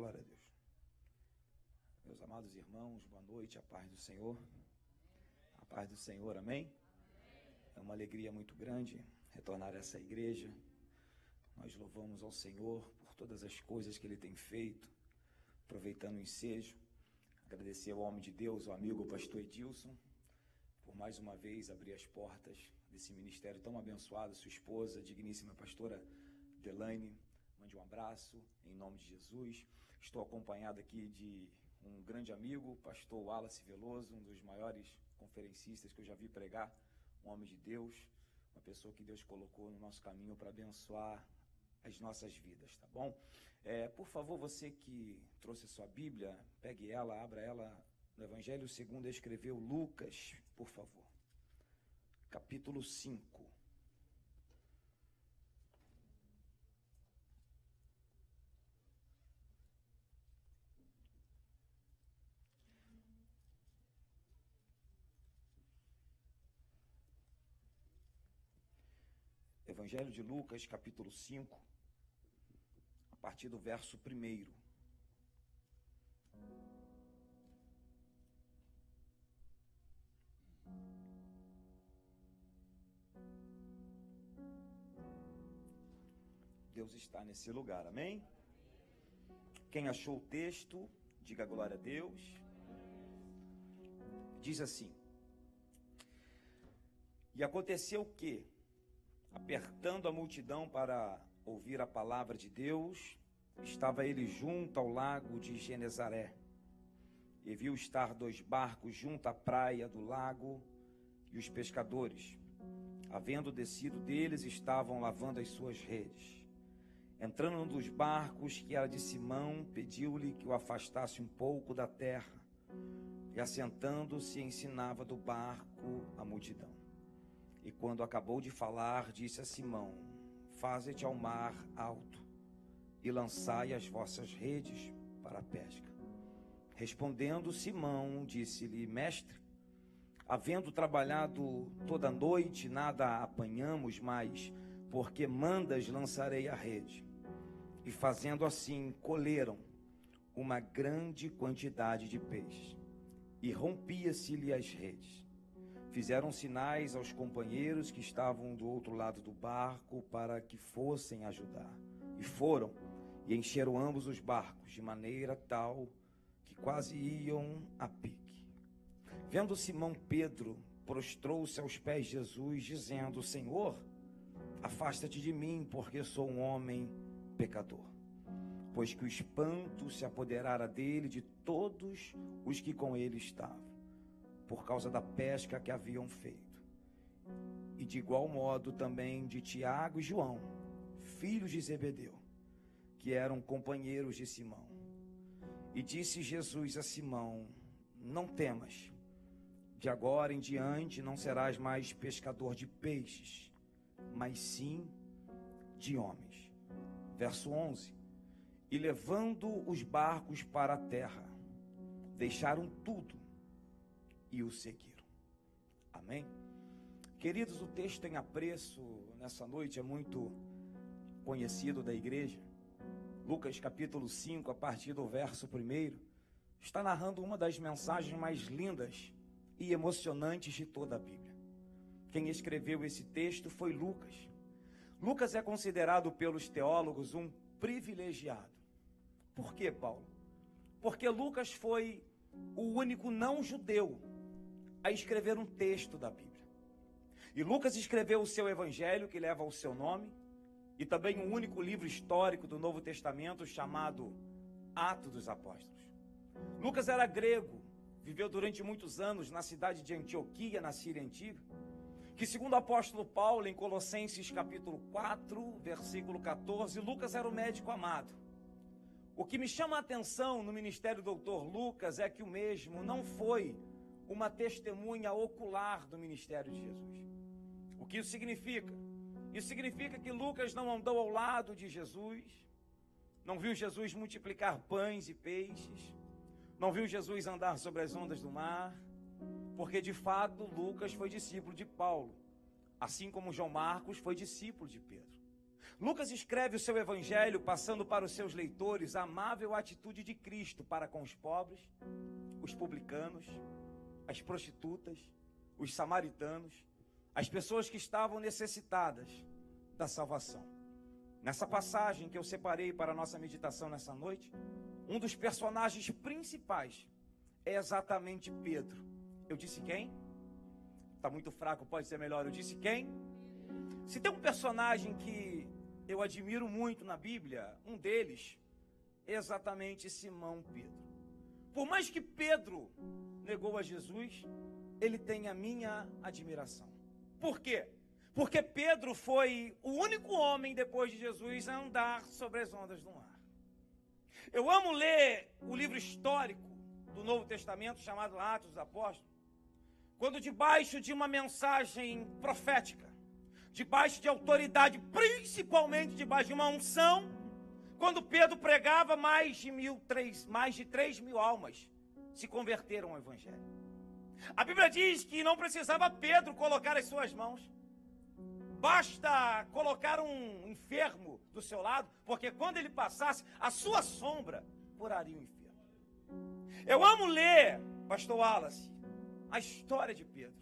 Glória a Deus. Meus amados irmãos, boa noite, a paz do Senhor. A paz do Senhor, amém? É uma alegria muito grande retornar a essa igreja. Nós louvamos ao Senhor por todas as coisas que Ele tem feito, aproveitando o ensejo. Agradecer ao homem de Deus, o amigo pastor Edilson, por mais uma vez abrir as portas desse ministério tão abençoado. Sua esposa, digníssima pastora Delaine, mande um abraço em nome de Jesus. Estou acompanhado aqui de um grande amigo, pastor Wallace Veloso, um dos maiores conferencistas que eu já vi pregar, um homem de Deus, uma pessoa que Deus colocou no nosso caminho para abençoar as nossas vidas, tá bom? Por favor, você que trouxe a sua Bíblia, pegue ela, abra ela no Evangelho segundo escreveu Lucas, por favor. Capítulo 5. Evangelho de Lucas, capítulo 5, a partir do verso 1. Deus está nesse lugar, amém? Quem achou o texto, diga glória a Deus. Diz assim: E aconteceu que, apertando a multidão para ouvir a palavra de Deus, estava ele junto ao lago de Genezaré, e viu estar 2 barcos junto à praia do lago, e os pescadores, havendo descido deles, estavam lavando as suas redes. Entrando num dos barcos, que era de Simão, pediu-lhe que o afastasse um pouco da terra, e assentando-se ensinava do barco a multidão. E quando acabou de falar, disse a Simão: Faze-te ao mar alto, e lançai as vossas redes para a pesca. Respondendo Simão, disse-lhe: Mestre, havendo trabalhado toda a noite, nada apanhamos, mas porque mandas, lançarei a rede. E fazendo assim, colheram uma grande quantidade de peixes, e rompia-se-lhe as redes. Fizeram sinais aos companheiros que estavam do outro lado do barco para que fossem ajudar. E foram, e encheram ambos os barcos, de maneira tal que quase iam a pique. Vendo Simão Pedro, prostrou-se aos pés de Jesus, dizendo: Senhor, afasta-te de mim, porque sou um homem pecador. Pois que o espanto se apoderara dele de todos os que com ele estavam, por causa da pesca que haviam feito. E de igual modo também de Tiago e João, filhos de Zebedeu, que eram companheiros de Simão. E disse Jesus a Simão: Não temas, de agora em diante não serás mais pescador de peixes, mas sim de homens. Verso 11. E levando os barcos para a terra, deixaram tudo e o seguiram. Amém? Queridos, o texto em apreço nessa noite é muito conhecido da igreja. Lucas capítulo 5, a partir do verso 1, está narrando uma das mensagens mais lindas e emocionantes de toda a Bíblia. Quem escreveu esse texto foi Lucas. Lucas é considerado pelos teólogos um privilegiado. Por quê, Paulo? Porque Lucas foi o único não-judeu a escrever um texto da Bíblia. E Lucas escreveu o seu evangelho, que leva o seu nome, e também um único livro histórico do Novo Testamento, chamado Atos dos Apóstolos. Lucas era grego, viveu durante muitos anos na cidade de Antioquia, na Síria Antiga, que segundo o apóstolo Paulo, em Colossenses capítulo 4, versículo 14, Lucas era o médico amado. O que me chama a atenção no ministério do Dr. Lucas é que o mesmo não foi uma testemunha ocular do ministério de Jesus. O que isso significa? Isso significa que Lucas não andou ao lado de Jesus, não viu Jesus multiplicar pães e peixes, não viu Jesus andar sobre as ondas do mar, porque de fato Lucas foi discípulo de Paulo, assim como João Marcos foi discípulo de Pedro. Lucas escreve o seu evangelho passando para os seus leitores a amável atitude de Cristo para com os pobres, os publicanos, as prostitutas, os samaritanos, as pessoas que estavam necessitadas da salvação. Nessa passagem que eu separei para a nossa meditação nessa noite, um dos personagens principais é exatamente Pedro. Eu disse quem? Está muito fraco, pode ser melhor. Eu disse quem? Se tem um personagem que eu admiro muito na Bíblia, um deles é exatamente Simão Pedro. Por mais que Pedro negou a Jesus, ele tem a minha admiração. Por quê? Porque Pedro foi o único homem depois de Jesus a andar sobre as ondas do mar. Eu amo ler o livro histórico do Novo Testamento chamado Atos dos Apóstolos, quando debaixo de uma mensagem profética, debaixo de autoridade, principalmente debaixo de uma unção, quando Pedro pregava, mais de 3 mil almas se converteram ao Evangelho. A Bíblia diz que não precisava Pedro colocar as suas mãos, basta colocar um enfermo do seu lado, porque quando ele passasse, a sua sombra curaria o enfermo. Eu amo ler, pastor Wallace, a história de Pedro.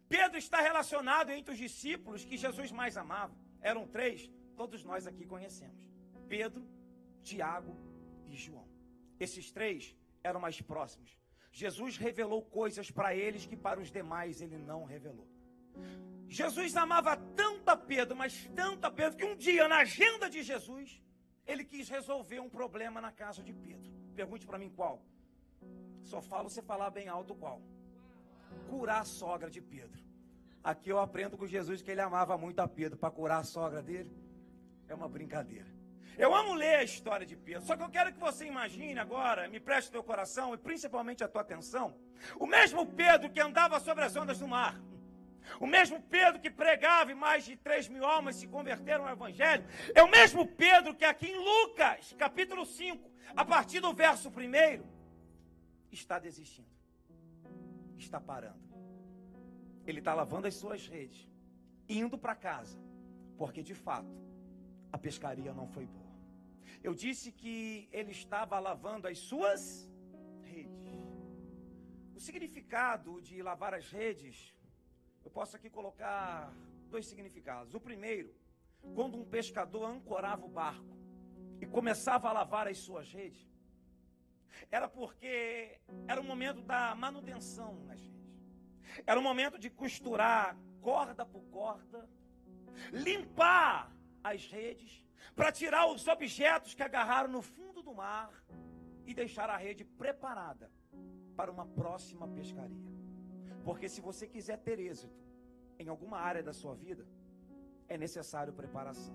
Pedro está relacionado entre os discípulos que Jesus mais amava. Eram 3, todos nós aqui conhecemos: Pedro, Tiago e João. Esses 3 eram mais próximos. Jesus revelou coisas para eles que para os demais ele não revelou. Jesus amava tanto a Pedro, mas tanto a Pedro, que um dia na agenda de Jesus, ele quis resolver um problema na casa de Pedro. Pergunte para mim qual. Só falo você falar bem alto qual. Curar a sogra de Pedro. Aqui eu aprendo com Jesus que ele amava muito a Pedro. Para curar a sogra dele, é uma brincadeira. Eu amo ler a história de Pedro, só que eu quero que você imagine agora, me preste teu coração e principalmente a tua atenção, o mesmo Pedro que andava sobre as ondas do mar, o mesmo Pedro que pregava e mais de 3 mil almas se converteram ao Evangelho, é o mesmo Pedro que aqui em Lucas, capítulo 5, a partir do verso 1, está desistindo, está parando. Ele está lavando as suas redes, indo para casa, porque de fato a pescaria não foi boa. Eu disse que ele estava lavando as suas redes. O significado de lavar as redes, eu posso aqui colocar 2 significados. O primeiro, quando um pescador ancorava o barco e começava a lavar as suas redes, era porque era o momento da manutenção nas redes. Era o momento de costurar corda por corda, limpar as redes, para tirar os objetos que agarraram no fundo do mar e deixar a rede preparada para uma próxima pescaria. Porque se você quiser ter êxito em alguma área da sua vida, é necessário preparação.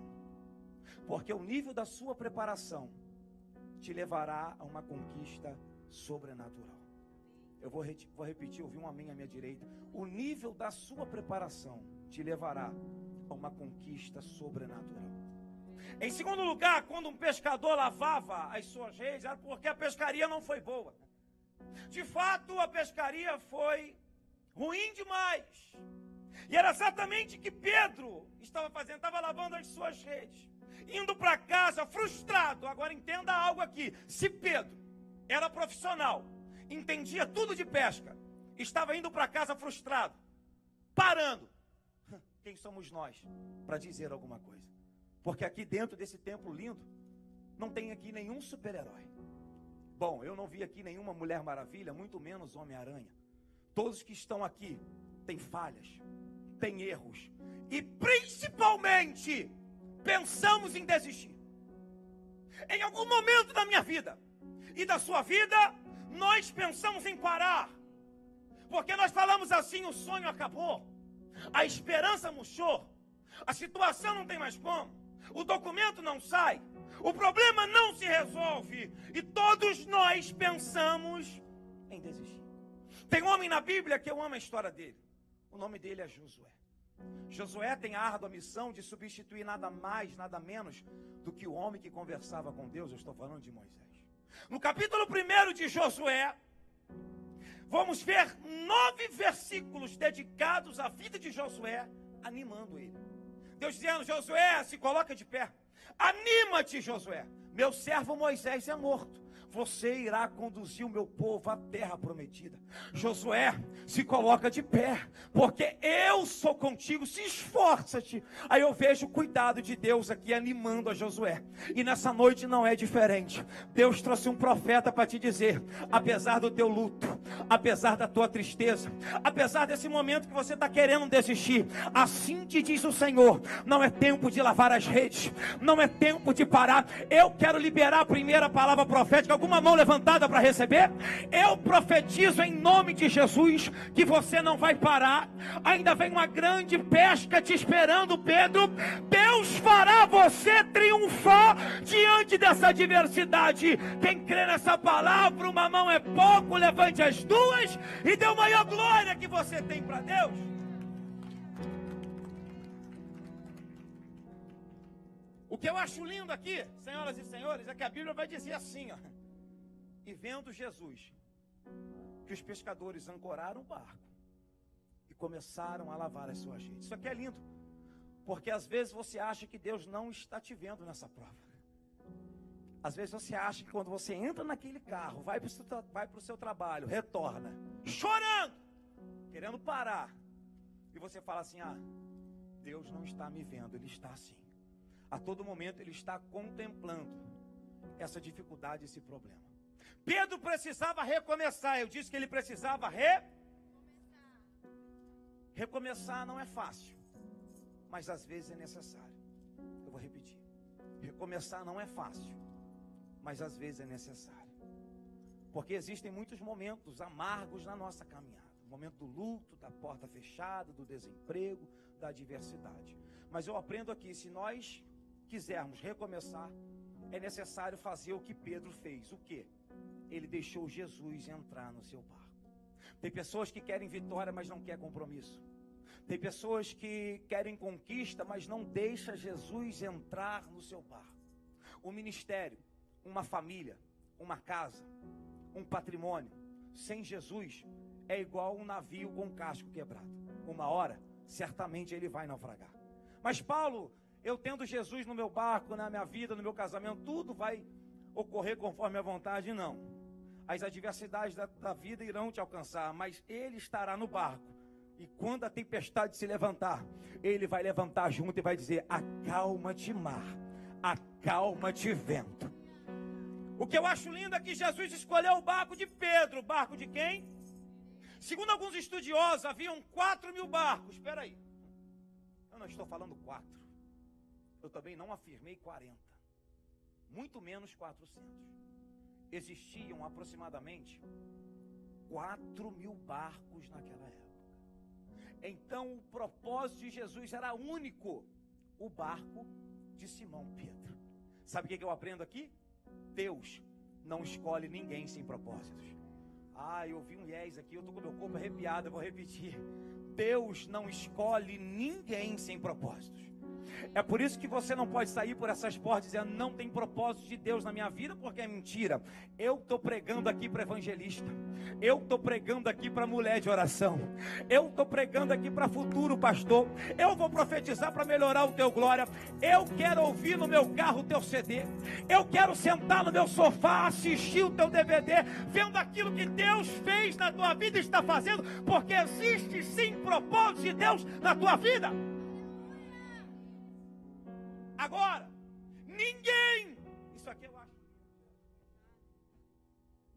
Porque o nível da sua preparação te levará a uma conquista sobrenatural. Eu vou repetir, ouvi um amém à minha direita. O nível da sua preparação te levará a uma conquista sobrenatural. Em segundo lugar, quando um pescador lavava as suas redes, era porque a pescaria não foi boa. De fato, a pescaria foi ruim demais. E era exatamente o que Pedro estava fazendo, estava lavando as suas redes, indo para casa frustrado. Agora entenda algo aqui: se Pedro era profissional, entendia tudo de pesca, estava indo para casa frustrado, parando, quem somos nós para dizer alguma coisa? Porque aqui dentro desse templo lindo, não tem aqui nenhum super-herói. Bom, eu não vi aqui nenhuma Mulher Maravilha, muito menos Homem-Aranha. Todos que estão aqui têm falhas, têm erros. E principalmente, pensamos em desistir. Em algum momento da minha vida e da sua vida, nós pensamos em parar. Porque nós falamos assim: o sonho acabou, a esperança murchou, a situação não tem mais como, o documento não sai, o problema não se resolve, e todos nós pensamos em desistir. Tem um homem na Bíblia que eu amo a história dele. O nome dele é Josué. Josué tem a árdua missão de substituir nada mais, nada menos do que o homem que conversava com Deus. Eu estou falando de Moisés. No capítulo 1 de Josué, vamos ver 9 versículos dedicados à vida de Josué, animando ele, Deus dizendo: Josué, se coloca de pé. Anima-te, Josué. Meu servo Moisés é morto. Você irá conduzir o meu povo à terra prometida. Josué, se coloca de pé, porque eu sou contigo, se esforça-te. Aí eu vejo o cuidado de Deus aqui animando a Josué. E nessa noite não é diferente. Deus trouxe um profeta para te dizer: apesar do teu luto, apesar da tua tristeza, apesar desse momento que você está querendo desistir, assim te diz o Senhor: não é tempo de lavar as redes, não é tempo de parar. Eu quero liberar a primeira palavra profética. Alguma mão levantada para receber? Eu profetizo em nome de Jesus que você não vai parar. Ainda vem uma grande pesca te esperando, Pedro. Deus fará você triunfar diante dessa adversidade. Quem crê nessa palavra, uma mão é pouco, levante as duas e dê o maior glória que você tem para Deus. O que eu acho lindo aqui, senhoras e senhores, é que a Bíblia vai dizer assim, ó: e vendo Jesus, que os pescadores ancoraram o barco e começaram a lavar as suas redes. Isso aqui é lindo, porque às vezes você acha que Deus não está te vendo nessa prova. Às vezes você acha que quando você entra naquele carro, vai para o seu trabalho, retorna, chorando, querendo parar, e você fala assim: ah, Deus não está me vendo. Ele está sim. A todo momento Ele está contemplando essa dificuldade, esse problema. Pedro precisava recomeçar. Eu disse que ele precisava recomeçar. Não é fácil, mas às vezes é necessário. Eu vou repetir: recomeçar não é fácil, mas às vezes é necessário. Porque existem muitos momentos amargos na nossa caminhada. O momento do luto, da porta fechada, do desemprego, da adversidade. Mas eu aprendo aqui: se nós quisermos recomeçar, é necessário fazer o que Pedro fez. O quê? Ele deixou Jesus entrar no seu barco. Tem pessoas que querem vitória, mas não querem compromisso. Tem pessoas que querem conquista, mas não deixa Jesus entrar no seu barco. Um ministério, uma família, uma casa, um patrimônio, sem Jesus, é igual um navio com um casco quebrado. Uma hora, certamente ele vai naufragar. Mas Paulo, eu tendo Jesus no meu barco, na minha vida, no meu casamento, tudo vai ocorrer conforme a vontade? Não. As adversidades da vida irão te alcançar, mas Ele estará no barco. E quando a tempestade se levantar, Ele vai levantar junto e vai dizer: acalma-te mar, acalma-te vento. O que eu acho lindo é que Jesus escolheu o barco de Pedro. O barco de quem? Segundo alguns estudiosos, haviam 4.000 barcos. Espera aí, eu não estou falando 4. Eu também não afirmei 40. Muito menos 400. Existiam aproximadamente 4.000 barcos naquela época. Então o propósito de Jesus era único: o barco de Simão Pedro. Sabe o que eu aprendo aqui? Deus não escolhe ninguém sem propósitos. Ah, eu vi um yes aqui, eu estou com meu corpo arrepiado, eu vou repetir. Deus não escolhe ninguém sem propósitos. É por isso que você não pode sair por essas portas dizendo: não tem propósito de Deus na minha vida, porque é mentira. Eu estou pregando aqui para evangelista, eu estou pregando aqui para mulher de oração, eu estou pregando aqui para futuro pastor, eu vou profetizar para melhorar o teu glória. Eu quero ouvir no meu carro o teu CD, eu quero sentar no meu sofá, assistir o teu DVD, vendo aquilo que Deus fez na tua vida e está fazendo, porque existe sim propósito de Deus na tua vida. Agora, ninguém, isso aqui eu acho,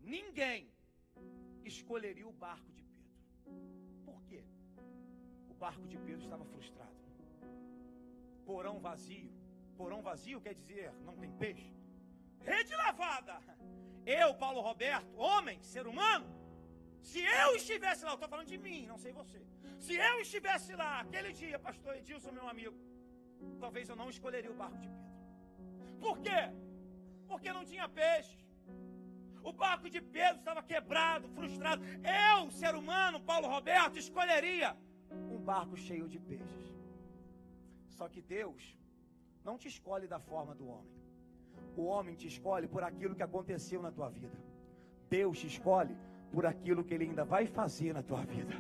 ninguém escolheria o barco de Pedro. Por quê? O barco de Pedro estava frustrado. Porão vazio. Porão vazio quer dizer não tem peixe. Rede lavada. Eu, Paulo Roberto, homem, ser humano, se eu estivesse lá, eu estou falando de mim, não sei você. Se eu estivesse lá, aquele dia, pastor Edilson, meu amigo, talvez eu não escolheria o barco de Pedro. Por quê? Porque não tinha peixe. O barco de Pedro estava quebrado, frustrado. Eu, ser humano, Paulo Roberto, escolheria um barco cheio de peixes. Só que Deus não te escolhe da forma do homem. O homem te escolhe por aquilo que aconteceu na tua vida. Deus te escolhe por aquilo que Ele ainda vai fazer na tua vida.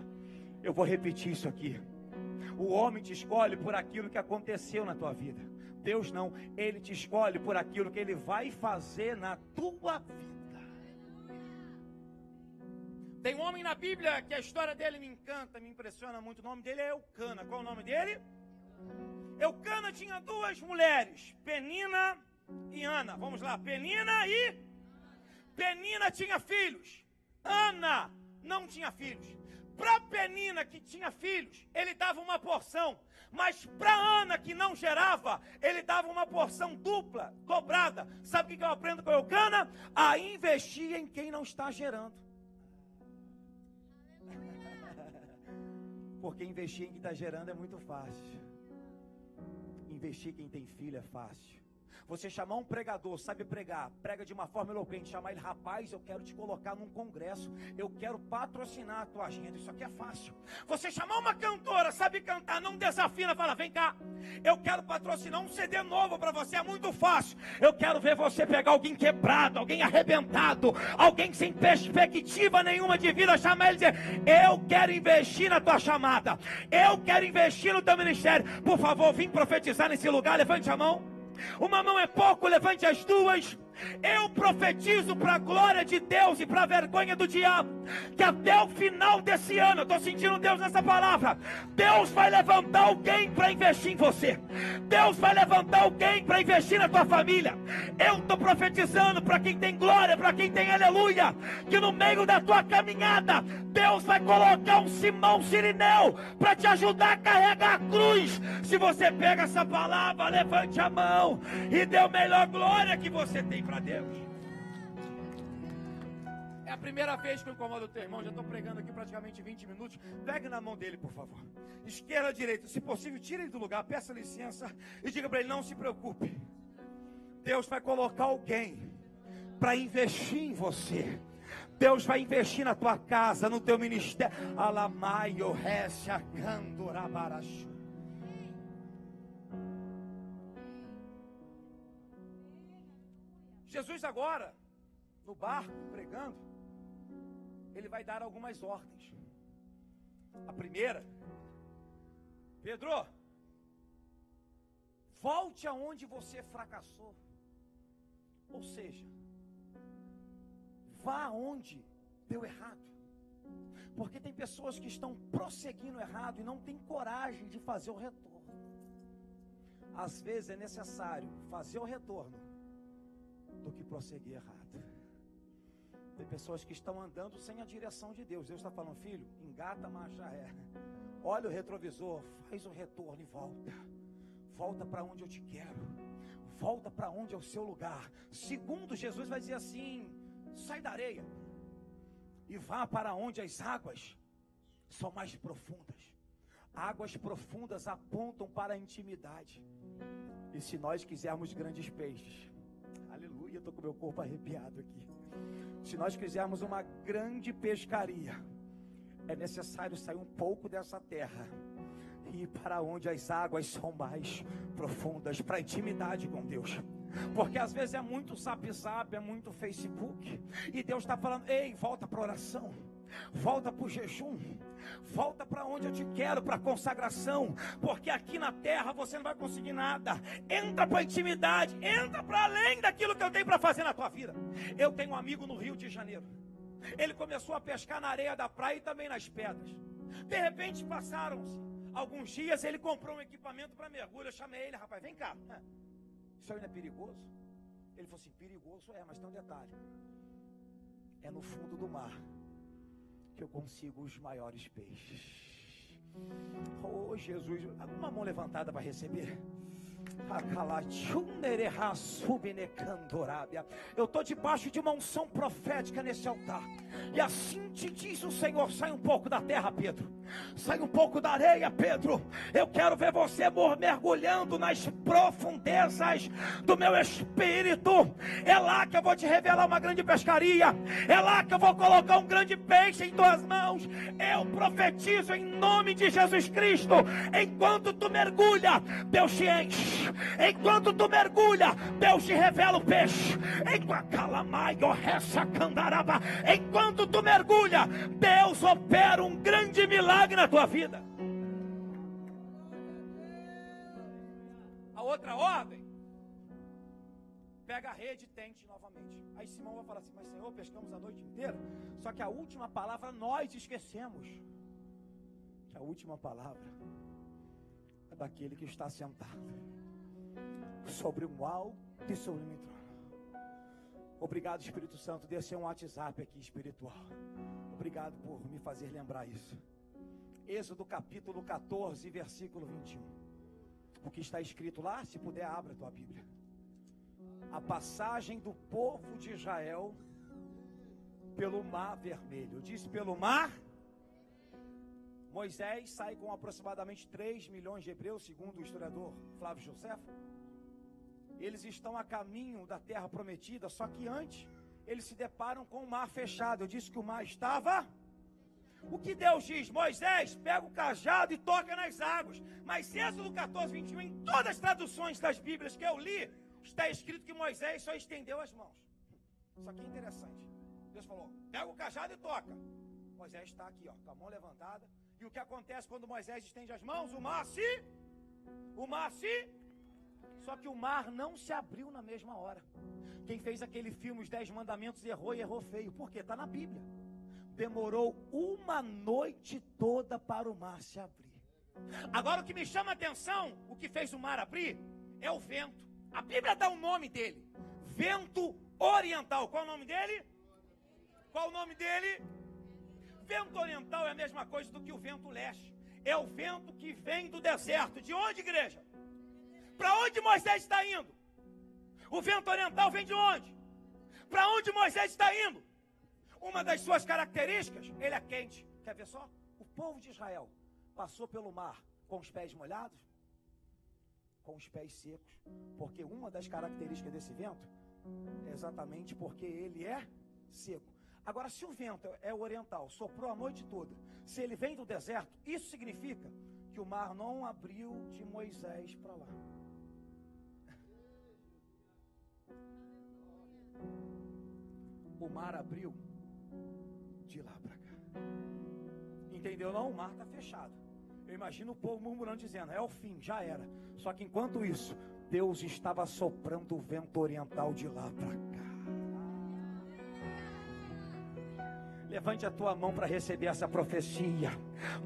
Eu vou repetir isso aqui. O homem te escolhe por aquilo que aconteceu na tua vida. Deus não, Ele te escolhe por aquilo que Ele vai fazer na tua vida. Tem um homem na Bíblia que a história dele me encanta, me impressiona muito. O nome dele é Eucana. Qual é o nome dele? Eucana tinha duas mulheres, Penina e Ana. Vamos lá, Penina tinha filhos. Ana não tinha filhos. Para Penina, que tinha filhos, ele dava uma porção. Mas para Ana, que não gerava, ele dava uma porção dupla, dobrada. Sabe o que eu aprendo com Eucana? A investir em quem não está gerando. Porque investir em quem está gerando é muito fácil. Investir em quem tem filho é fácil. Você chamar um pregador, sabe pregar, prega de uma forma eloquente, chamar ele, rapaz, eu quero te colocar num congresso, eu quero patrocinar a tua agenda, isso aqui é fácil. Você chamar uma cantora, sabe cantar, não desafina, fala, vem cá, eu quero patrocinar um CD novo para você, é muito fácil. Eu quero ver você pegar alguém quebrado, alguém arrebentado, alguém sem perspectiva nenhuma de vida, chamar ele e dizer, eu quero investir na tua chamada, eu quero investir no teu ministério, por favor, vim profetizar nesse lugar, levante a mão. Uma mão é pouco, levante as duas. Eu profetizo para a glória de Deus e para a vergonha do diabo, que até o final desse ano, eu estou sentindo Deus nessa palavra, Deus vai levantar alguém para investir em você. Deus vai levantar alguém para investir na tua família. Eu estou profetizando para quem tem glória, para quem tem aleluia, que no meio da tua caminhada, Deus vai colocar um Simão Sirineu para te ajudar a carregar a cruz. Se você pega essa palavra, levante a mão e dê a melhor glória que você tem para Deus. É a primeira vez que eu incomodo o teu irmão. Já estou pregando aqui praticamente 20 minutos. Pegue na mão dele, por favor. Esquerda, direita. Se possível, tire ele do lugar. Peça licença e diga para ele, não se preocupe. Deus vai colocar alguém para investir em você. Deus vai investir na tua casa, no teu ministério. Alamaio, Récia, Candorabarachu. Jesus agora, no barco, pregando, ele vai dar algumas ordens. A primeira, Pedro, volte aonde você fracassou. Ou seja, vá aonde deu errado. Porque tem pessoas que estão prosseguindo errado e não tem coragem de fazer o retorno. Às vezes é necessário fazer o retorno do que prosseguir errado. Tem pessoas que estão andando sem a direção de Deus. Deus está falando, filho, engata a marcha ré, olha o retrovisor, faz o retorno e volta. Volta para onde eu te quero. Volta para onde é o seu lugar. Segundo, Jesus vai dizer assim, sai da areia e vá para onde as águas são mais profundas. Águas profundas apontam para a intimidade. E se nós quisermos grandes peixes, aleluia, estou com meu corpo arrepiado aqui. Se nós quisermos uma grande pescaria, é necessário sair um pouco dessa terra e ir para onde as águas são mais profundas, para a intimidade com Deus. Porque às vezes é muito zap, é muito Facebook, e Deus está falando, ei, volta para a oração, volta para o jejum, volta para onde eu te quero, para a consagração, porque aqui na terra você não vai conseguir nada. Entra para a intimidade, entra para além daquilo que eu tenho para fazer na tua vida. Eu tenho um amigo no Rio de Janeiro, ele começou a pescar na areia da praia e também nas pedras. De repente passaram-se alguns dias, ele comprou um equipamento para mergulho. Eu chamei ele, rapaz, vem cá, isso aí não é perigoso? Ele falou assim, perigoso é, mas tem um detalhe, é no fundo do mar que eu consigo os maiores peixes. Oh Jesus, uma mão levantada para receber. Eu estou debaixo de uma unção profética nesse altar, e assim te diz o Senhor, sai um pouco da terra, Pedro, sai um pouco da areia, Pedro. Eu quero ver você mergulhando nas profundezas do meu espírito. É lá que eu vou te revelar uma grande pescaria, é lá que eu vou colocar um grande peixe em tuas mãos. Eu profetizo em nome de Jesus Cristo, enquanto tu mergulha, Deus te enche. Enquanto tu mergulha, Deus te revela o peixe. Enquanto tu mergulha, Deus opera um grande milagre na tua vida. outra ordem, pega a rede e tente novamente. Aí Simão vai falar assim: mas Senhor, pescamos a noite inteira. Só que a última palavra nós esquecemos. Que a última palavra é daquele que está sentado sobre um alto e sublime trono. Obrigado, Espírito Santo. Desceu um WhatsApp aqui espiritual. Obrigado por me fazer lembrar isso. Êxodo capítulo 14, versículo 21. O que está escrito lá, se puder, abra a tua Bíblia. A passagem do povo de Israel pelo Mar Vermelho. Eu disse pelo Mar. Moisés sai com aproximadamente 3 milhões de hebreus, segundo o historiador Flávio Josefo. Eles estão a caminho da terra prometida, só que antes eles se deparam com o mar fechado. Eu disse que o mar estava... O que Deus diz? Moisés, pega o cajado e toca nas águas. Mas Êxodo 14, 21, em todas as traduções das Bíblias que eu li, está escrito que Moisés só estendeu as mãos. Isso aqui é interessante. Deus falou, pega o cajado e toca. Moisés está aqui, ó, com a mão levantada. E o que acontece quando Moisés estende as mãos? O mar se... Só que o mar não se abriu na mesma hora. Quem fez aquele filme, Os 10 Mandamentos, errou e errou feio. Por quê? Está na Bíblia. Demorou uma noite toda para o mar se abrir. Agora o que me chama a atenção, o que fez o mar abrir, é o vento. A Bíblia dá o nome dele. Vento oriental. Qual é o nome dele? Qual é o nome dele? Vento oriental é a mesma coisa do que o vento leste. É o vento que vem do deserto. De onde, igreja? Para onde Moisés está indo? O vento oriental vem de onde? Para onde Moisés está indo? Uma das suas características, ele é quente. Quer ver só? O povo de Israel passou pelo mar com os pés molhados, com os pés secos. Porque uma das características desse vento é exatamente porque ele é seco. Agora, se o vento é oriental, soprou a noite toda, se ele vem do deserto, isso significa que o mar não abriu de Moisés para lá. O mar abriu de lá para cá. Entendeu não? O mar está fechado. Eu imagino o povo murmurando, dizendo, é o fim, já era. Só que enquanto isso, Deus estava soprando o vento oriental de lá para cá. Levante a tua mão para receber essa profecia.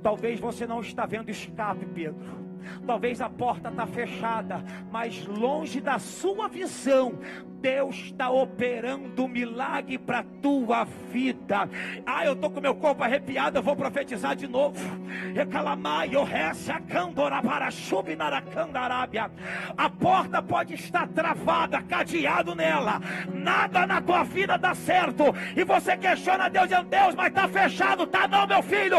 Talvez você não está vendo escape, Pedro. Talvez a porta está fechada, mas longe da sua visão, Deus está operando um milagre para a tua vida. Ah, eu estou com meu corpo arrepiado, eu vou profetizar de novo. A porta pode estar travada, cadeado nela. Nada na tua vida dá certo. E você questiona Deus, dizendo, Deus, mas está fechado. Tá não, meu filho.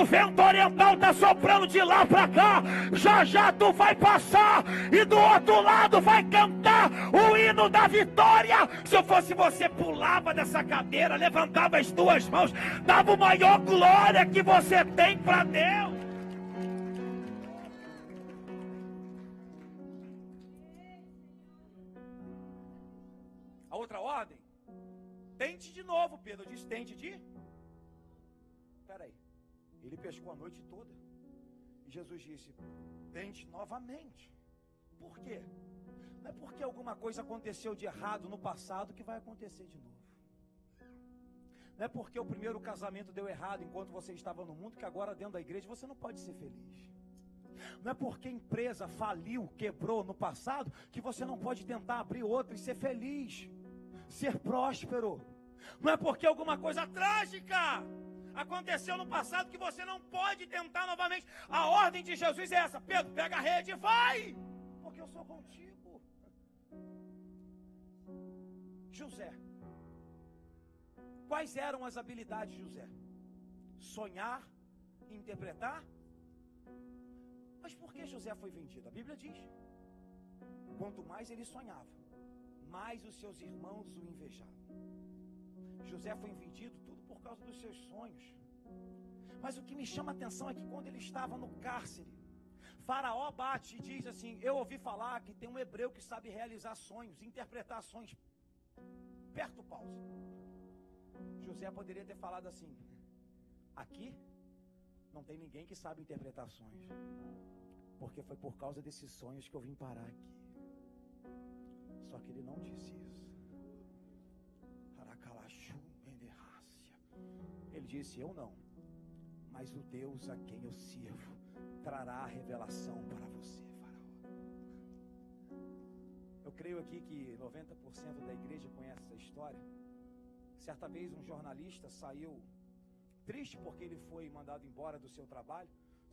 O vento oriental está soprando de lá para cá. Já já tu vai passar e do outro lado vai cantar o hino da vitória. Se eu fosse você, pulava dessa cadeira, levantava as duas mãos, dava o maior glória que você tem para Deus. A outra ordem, tente de novo, Pedro disse, tente de... Espera aí, ele pescou a noite toda. E Jesus disse, tente novamente. Por quê? Não é porque alguma coisa aconteceu de errado no passado que vai acontecer de novo. Não é porque o primeiro casamento deu errado enquanto você estava no mundo que agora dentro da igreja você não pode ser feliz. Não é porque a empresa faliu, quebrou no passado que você não pode tentar abrir outra e ser feliz, ser próspero. Não é porque alguma coisa trágica aconteceu no passado que você não pode tentar novamente. A ordem de Jesus é essa: Pedro, pega a rede e vai, porque eu sou contigo. José, quais eram as habilidades de José? Sonhar, interpretar. Mas por que José foi vendido? A Bíblia diz, quanto mais ele sonhava, mais os seus irmãos o invejavam. José foi vendido tudo por causa dos seus sonhos. Mas o que me chama a atenção é que quando ele estava no cárcere, Faraó bate e diz assim: eu ouvi falar que tem um hebreu que sabe realizar sonhos, interpretar sonhos. Aperta o pause. José poderia ter falado assim: aqui não tem ninguém que sabe interpretar sonhos, porque foi por causa desses sonhos que eu vim parar aqui. Só que ele não disse isso. Ele disse: eu não, mas o Deus a quem eu sirvo trará a revelação para você, Faraó. Eu creio aqui que 90% da igreja conhece essa história. Certa vez um jornalista saiu triste porque ele foi mandado embora do seu trabalho.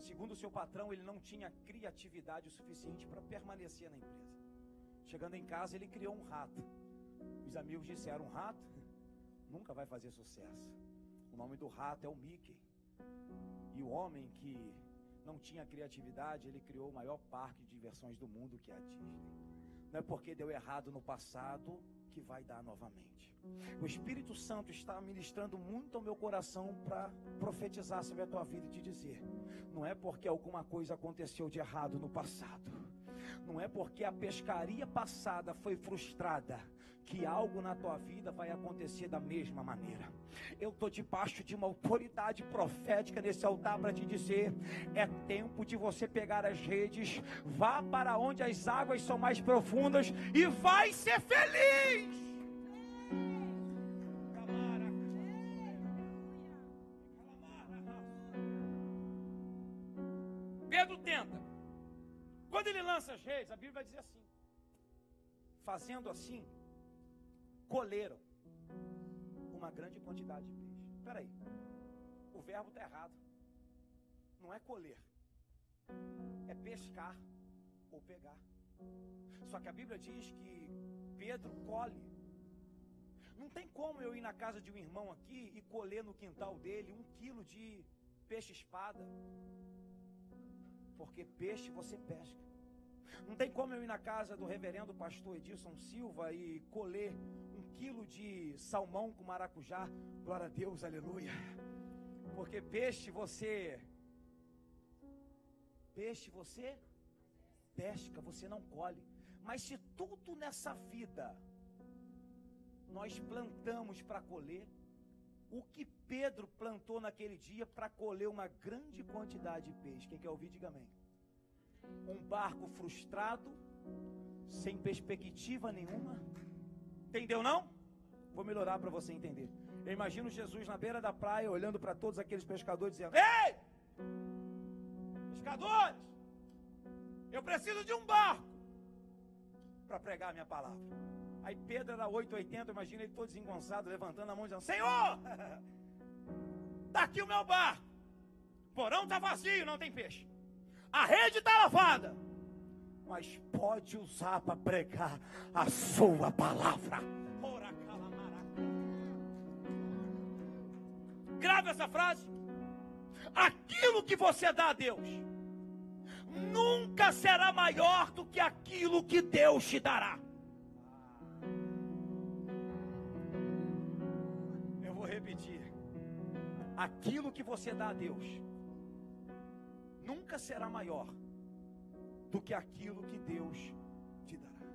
Segundo o seu patrão, ele não tinha criatividade o suficiente para permanecer na empresa. Chegando em casa, ele criou um rato. Os amigos disseram: um rato nunca vai fazer sucesso. O nome do rato é o Mickey. E o homem que não tinha criatividade, ele criou o maior parque de diversões do mundo, que é a Disney. Não é porque deu errado no passado que vai dar novamente. O Espírito Santo está ministrando muito ao meu coração para profetizar sobre a tua vida e te dizer: não é porque alguma coisa aconteceu de errado no passado, não é porque a pescaria passada foi frustrada, que algo na tua vida vai acontecer da mesma maneira. Eu estou debaixo de uma autoridade profética nesse altar para te dizer: é tempo de você pegar as redes, vá para onde as águas são mais profundas e vai ser feliz. Pedro tenta. Quando ele lança as redes, a Bíblia vai dizer assim: fazendo assim, colheram uma grande quantidade de peixe. Espera aí, o verbo está errado. Não é colher, é pescar ou pegar. Só que a Bíblia diz que Pedro colhe. Não tem como eu ir na casa de um irmão aqui e colher no quintal dele 1 quilo de peixe-espada, porque peixe você pesca. Não tem como eu ir na casa do reverendo pastor Edilson Silva e colher 1 quilo de salmão com maracujá. Glória a Deus, aleluia. Porque peixe você pesca, você não colhe. Mas se tudo nessa vida nós plantamos para colher, o que Pedro plantou naquele dia para colher uma grande quantidade de peixe? Quem quer ouvir, diga amém. Um barco frustrado, sem perspectiva nenhuma. Entendeu não? Vou melhorar para você entender. Eu imagino Jesus na beira da praia, olhando para todos aqueles pescadores, dizendo: ei, pescadores, eu preciso de um barco para pregar a minha palavra. Aí Pedro era 880, imagina ele todo desengonçado, levantando a mão, dizendo: Senhor, está aqui o meu barco, o porão está vazio, não tem peixe, a rede está lavada, mas pode usar para pregar a sua palavra. Grave essa frase: aquilo que você dá a Deus nunca será maior do que aquilo que Deus te dará. Eu vou repetir: aquilo que você dá a Deus nunca será maior do que aquilo que Deus te dará.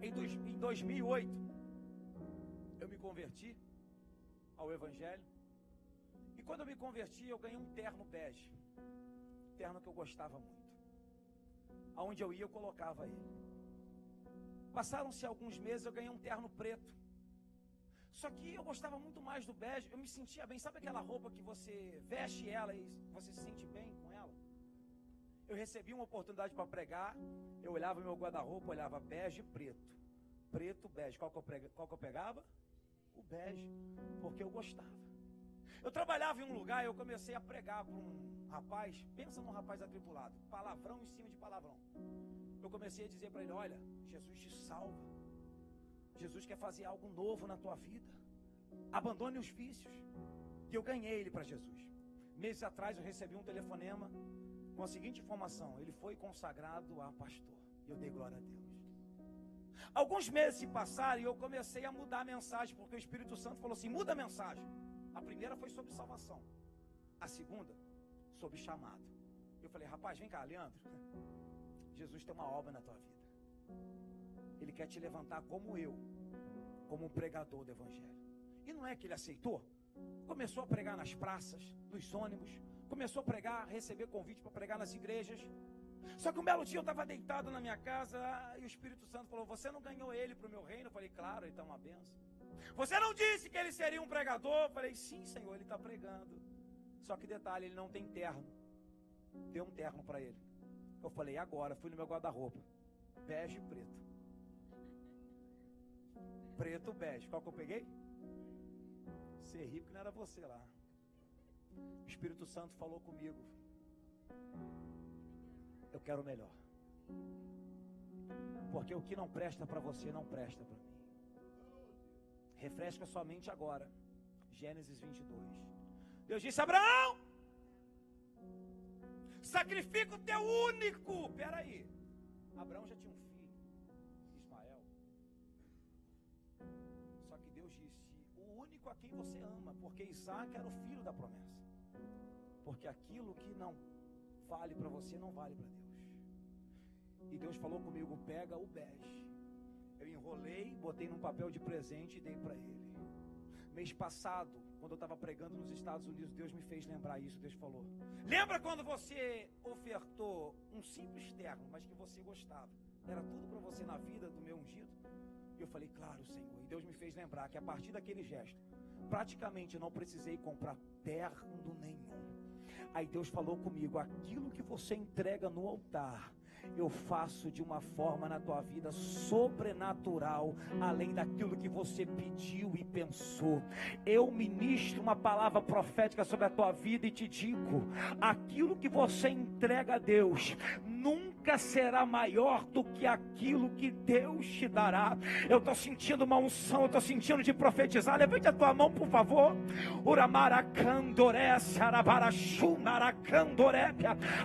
Em 2008 eu me converti ao Evangelho, e quando eu me converti eu ganhei um terno bege, terno que eu gostava muito. Aonde eu ia eu colocava ele. Passaram-se alguns meses, eu ganhei um terno preto. Só que eu gostava muito mais do bege, eu me sentia bem. Sabe aquela roupa que você veste ela e você se sente bem com ela? Eu recebi uma oportunidade para pregar, eu olhava meu guarda-roupa, olhava bege e preto. Preto, bege. Qual que eu pegava? O bege, porque eu gostava. Eu trabalhava em um lugar e eu comecei a pregar para um rapaz. Pensa num rapaz atribulado, palavrão em cima de palavrão. Eu comecei a dizer para ele: olha, Jesus te salva, Jesus quer fazer algo novo na tua vida, abandone os vícios. E eu ganhei ele para Jesus. Meses atrás eu recebi um telefonema com a seguinte informação: ele foi consagrado a pastor. E eu dei glória a Deus. Alguns meses se passaram e eu comecei a mudar a mensagem, porque o Espírito Santo falou assim: muda a mensagem. A primeira foi sobre salvação, a segunda sobre chamado. Eu falei: rapaz, vem cá, Leandro, Jesus tem uma obra na tua vida. Ele quer te levantar como eu, como um pregador do Evangelho. E não é que ele aceitou? Começou a pregar nas praças, nos ônibus, começou a pregar, receber convite para pregar nas igrejas. Só que um belo dia eu estava deitado na minha casa e o Espírito Santo falou: você não ganhou ele para o meu reino? Eu falei: claro, ele está uma benção. Você não disse que ele seria um pregador? Eu falei: sim, Senhor, ele está pregando. Só que detalhe, ele não tem terno. Dê um terno para ele. Eu falei: agora, fui no meu guarda-roupa, bege e preto. Preto, bege. Qual que eu peguei? Você ri porque não era você lá. O Espírito Santo falou comigo: eu quero o melhor. Porque o que não presta para você, não presta para mim. Refresca sua mente agora. Gênesis 22. Deus disse: Abraão, sacrifica o teu único. Peraí, Abraão já tinha um filho, Ismael. Só que Deus disse: o único a quem você ama. Porque Isaac era o filho da promessa. Porque aquilo que não vale para você, não vale para Deus. E Deus falou comigo: pega o bege. Eu enrolei, botei num papel de presente e dei para ele. Mês passado, quando eu estava pregando nos Estados Unidos, Deus me fez lembrar isso. Deus falou: lembra quando você ofertou um simples terno, mas que você gostava? Era tudo para você na vida do meu ungido? E eu falei: claro, Senhor. E Deus me fez lembrar que a partir daquele gesto, praticamente eu não precisei comprar terno nenhum. Aí Deus falou comigo: aquilo que você entrega no altar, eu faço de uma forma na tua vida sobrenatural, além daquilo que você pediu e pensou. Eu ministro uma palavra profética sobre a tua vida e te digo: aquilo que você entrega a Deus nunca será maior do que aquilo que Deus te dará. Eu estou sentindo uma unção, eu estou sentindo de profetizar. Levante a tua mão, por favor.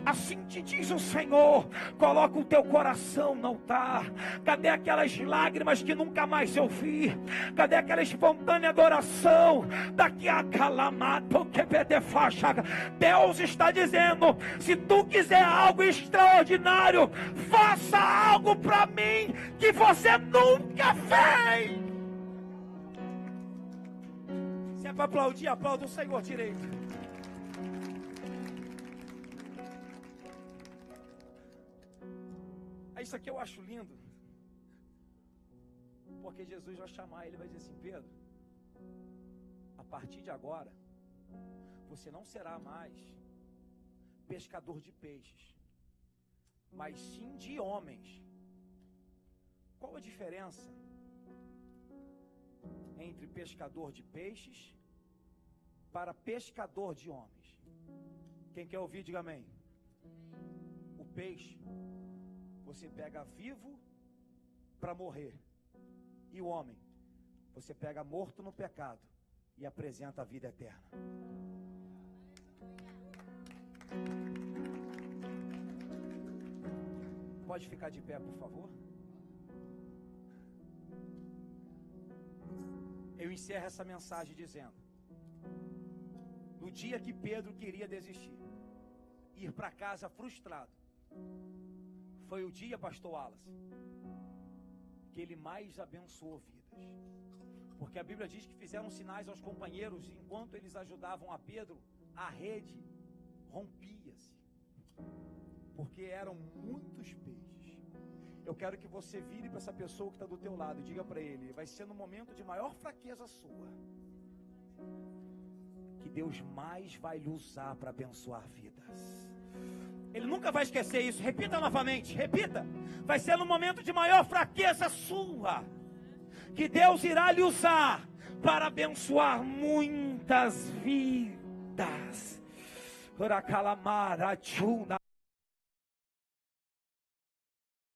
Assim te diz o Senhor: coloca o teu coração no altar. Cadê aquelas lágrimas que nunca mais eu vi? Cadê aquela espontânea adoração? Daqui a calamato que pede faixa. Deus está dizendo: se tu quiser algo extraordinário, faça algo para mim que você nunca fez. Se é para aplaudir, aplauda o Senhor direito. Isso aqui eu acho lindo, porque Jesus vai chamar ele e vai dizer assim: Pedro, a partir de agora, você não será mais pescador de peixes, mas sim de homens. Qual a diferença entre pescador de peixes para pescador de homens? Quem quer ouvir, diga amém. O peixe você pega vivo para morrer, e o homem você pega morto no pecado e apresenta a vida eterna. Pode ficar de pé, por favor. Eu encerro essa mensagem dizendo: no dia que Pedro queria desistir, ir para casa frustrado, foi o dia, pastor Wallace, que ele mais abençoou vidas. Porque a Bíblia diz que fizeram sinais aos companheiros, e enquanto eles ajudavam a Pedro, a rede rompia-se, porque eram muitos peixes. Eu quero que você vire para essa pessoa que está do teu lado e diga para ele: vai ser no momento de maior fraqueza sua que Deus mais vai lhe usar para abençoar vidas. Ele nunca vai esquecer isso. Repita novamente, repita. Vai ser no momento de maior fraqueza sua que Deus irá lhe usar para abençoar muitas vidas.